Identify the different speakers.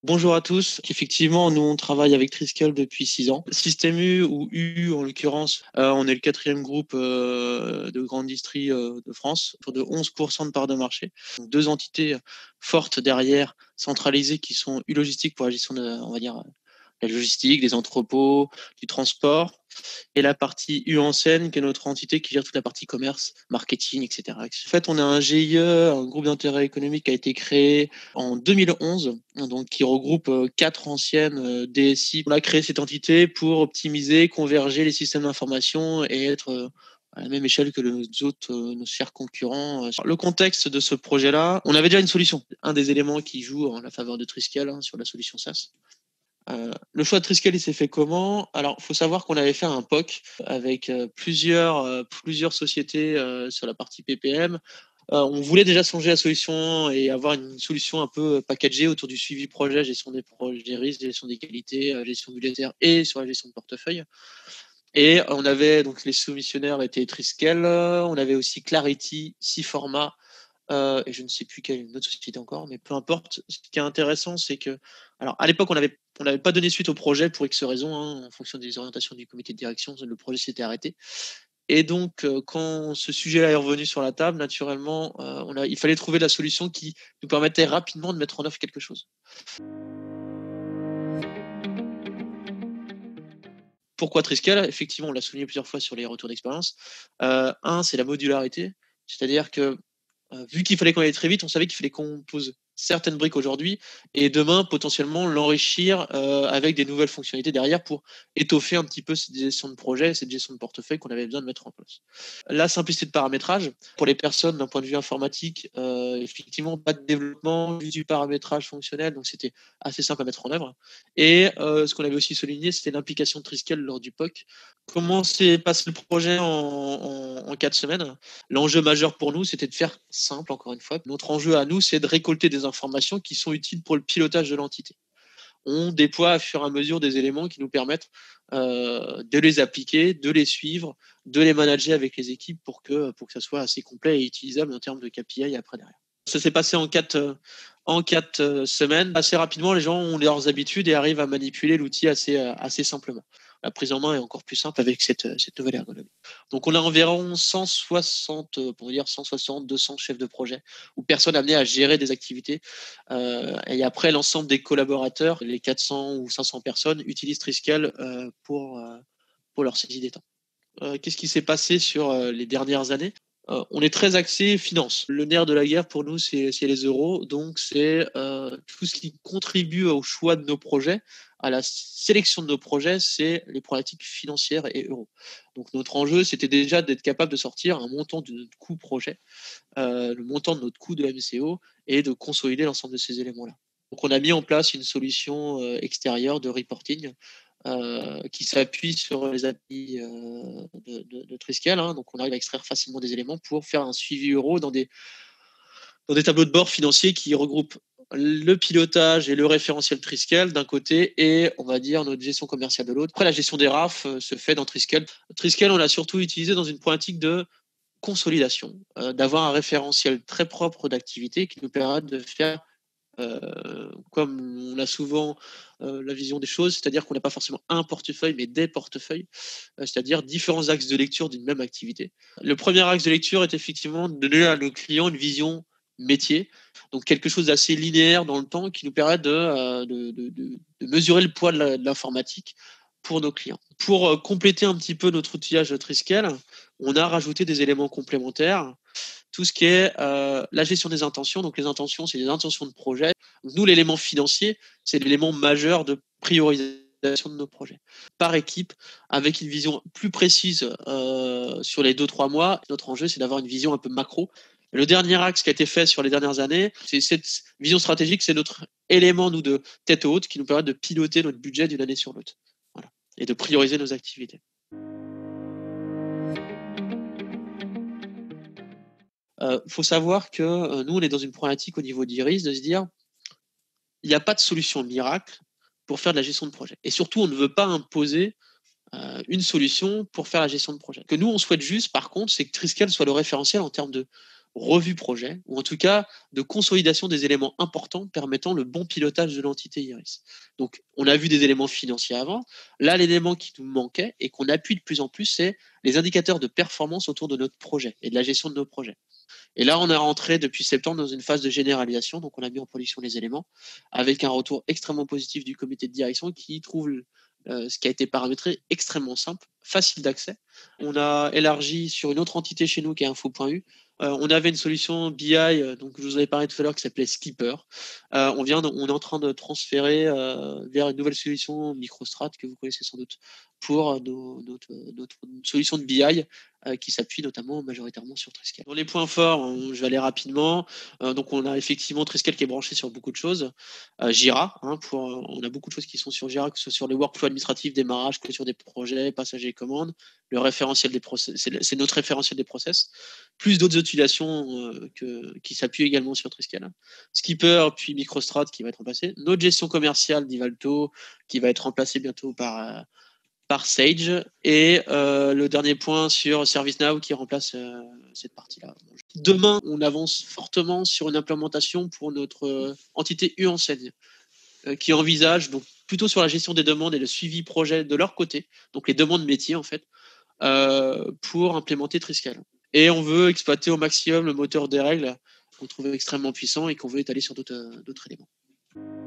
Speaker 1: Bonjour à tous. Effectivement, nous, on travaille avec Triskel depuis 6 ans. Système U ou U, en l'occurrence, on est le quatrième groupe de grande distrie de France, autour de 11% de part de marché. Donc, deux entités fortes derrière, centralisées, qui sont U Logistique pour la gestion de, on va dire, la logistique, des entrepôts, du transport, et la partie U Enseigne, qui est notre entité qui gère toute la partie commerce, marketing, etc. En fait, on a un GIE, un groupe d'intérêt économique qui a été créé en 2011, donc qui regroupe 4 anciennes DSI. On a créé cette entité pour optimiser, converger les systèmes d'information et être à la même échelle que nos chers concurrents. Le contexte de ce projet-là, on avait déjà une solution. Un des éléments qui joue en la faveur de Triskel sur la solution SaaS. Le choix de Triskel, il s'est fait comment? Alors, il faut savoir qu'on avait fait un POC avec plusieurs sociétés sur la partie PPM. On voulait déjà songer à la solution et avoir une solution un peu packagée autour du suivi projet, gestion des projets risques, gestion des qualités, gestion budgétaire et sur la gestion de portefeuille. Et on avait donc les soumissionnaires étaient Triskel, on avait aussi Clarity, Format, et je ne sais plus quelle autre société encore, mais peu importe. Ce qui est intéressant, c'est que, alors à l'époque, on n'avait pas donné suite au projet pour X raisons, en fonction des orientations du comité de direction, le projet s'était arrêté. Et donc, quand ce sujet-là est revenu sur la table, naturellement, il fallait trouver la solution qui nous permettait rapidement de mettre en œuvre quelque chose. Pourquoi Triskel? Effectivement, on l'a souligné plusieurs fois sur les retours d'expérience. C'est la modularité, c'est-à-dire que vu qu'il fallait qu'on aille très vite, on savait qu'il fallait qu'on pose certaines briques aujourd'hui et demain potentiellement l'enrichir avec des nouvelles fonctionnalités derrière pour étoffer un petit peu cette gestion de projet, cette gestion de portefeuille qu'on avait besoin de mettre en place. La simplicité de paramétrage, pour les personnes d'un point de vue informatique, effectivement pas de développement, juste du paramétrage fonctionnel, donc c'était assez simple à mettre en œuvre. Et ce qu'on avait aussi souligné, c'était l'implication de Triskel lors du POC. Comment s'est passé le projet en 4 semaines? L'enjeu majeur pour nous, c'était de faire simple, encore une fois. Notre enjeu à nous, c'est de récolter des informations qui sont utiles pour le pilotage de l'entité. On déploie à fur et à mesure des éléments qui nous permettent de les appliquer, de les suivre, de les manager avec les équipes pour que ça soit assez complet et utilisable en termes de KPI après derrière. Ça s'est passé en 4 semaines. Assez rapidement, les gens ont leurs habitudes et arrivent à manipuler l'outil assez simplement. La prise en main est encore plus simple avec cette nouvelle ergonomie. Donc, on a environ 160, pour dire 160, 200 chefs de projet ou personnes amenées à gérer des activités. Et après, l'ensemble des collaborateurs, les 400 ou 500 personnes, utilisent Triskel pour leur saisie des temps. Qu'est-ce qui s'est passé sur les dernières années? On est très axé finance. Le nerf de la guerre pour nous, c'est les euros. Donc, c'est tout ce qui contribue au choix de nos projets, à la sélection de nos projets, c'est les problématiques financières et euros. Donc, notre enjeu, c'était déjà d'être capable de sortir un montant de notre coût projet, le montant de notre coût de MCO et de consolider l'ensemble de ces éléments-là. Donc, on a mis en place une solution extérieure de reporting qui s'appuie sur les API de Triskel. Donc, on arrive à extraire facilement des éléments pour faire un suivi euro dans des tableaux de bord financiers qui regroupent le pilotage et le référentiel Triskel d'un côté et, on va dire, notre gestion commerciale de l'autre. Après, la gestion des RAF se fait dans Triskel. Triskel, on l'a surtout utilisé dans une problématique de consolidation, d'avoir un référentiel très propre d'activité qui nous permet de faire comme on a souvent la vision des choses, c'est-à-dire qu'on n'a pas forcément un portefeuille, mais des portefeuilles, c'est-à-dire différents axes de lecture d'une même activité. Le premier axe de lecture est effectivement de donner à nos clients une vision métier, donc quelque chose d'assez linéaire dans le temps qui nous permet de mesurer le poids de l'informatique pour nos clients. Pour compléter un petit peu notre outillage Triskel, on a rajouté des éléments complémentaires, tout ce qui est la gestion des intentions. Donc, les intentions, c'est les intentions de projet. Nous, l'élément financier, c'est l'élément majeur de priorisation de nos projets. Par équipe, avec une vision plus précise sur les 2-3 mois. Notre enjeu, c'est d'avoir une vision un peu macro. Le dernier axe qui a été fait sur les dernières années, c'est cette vision stratégique, c'est notre élément, nous, de tête haute qui nous permet de piloter notre budget d'une année sur l'autre. Voilà. Et de prioriser nos activités. Faut savoir que nous, on est dans une problématique au niveau d'Iris de se dire, il n'y a pas de solution miracle pour faire de la gestion de projet. Et surtout, on ne veut pas imposer une solution pour faire la gestion de projet. Que nous, on souhaite juste, par contre, c'est que Triskel soit le référentiel en termes de revue projet, ou en tout cas de consolidation des éléments importants permettant le bon pilotage de l'entité Iris. Donc, on a vu des éléments financiers avant. Là, l'élément qui nous manquait et qu'on appuie de plus en plus, c'est les indicateurs de performance autour de notre projet et de la gestion de nos projets. Et là, on est rentré depuis septembre dans une phase de généralisation. Donc, on a mis en production les éléments avec un retour extrêmement positif du comité de direction qui trouve ce qui a été paramétré extrêmement simple, facile d'accès. On a élargi sur une autre entité chez nous qui est info.u. On avait une solution BI, donc je vous avais parlé tout à l'heure, qui s'appelait Skipper. On est en train de transférer vers une nouvelle solution MicroStrat que vous connaissez sans doute pour notre solution de BI qui s'appuie notamment majoritairement sur Triskel. Dans les points forts, je vais aller rapidement. Donc on a effectivement Triskel qui est branché sur beaucoup de choses. Jira, on a beaucoup de choses qui sont sur Jira, que ce soit sur les workflows administratifs, démarrage, clôture des projets, passage et commandes, le référentiel des process, c'est notre référentiel des process, plus d'autres utilisations qui s'appuient également sur Triskel. Skipper, puis MicroStrat qui va être remplacé. Notre gestion commerciale d'Ivalto qui va être remplacée bientôt par Sage. Et le dernier point sur ServiceNow qui remplace cette partie-là. Demain, on avance fortement sur une implémentation pour notre entité U-Enseigne qui envisage, donc plutôt sur la gestion des demandes et le suivi projet de leur côté, donc les demandes métiers en fait, pour implémenter Triscal. Et on veut exploiter au maximum le moteur des règles qu'on trouve extrêmement puissant et qu'on veut étaler sur d'autres éléments.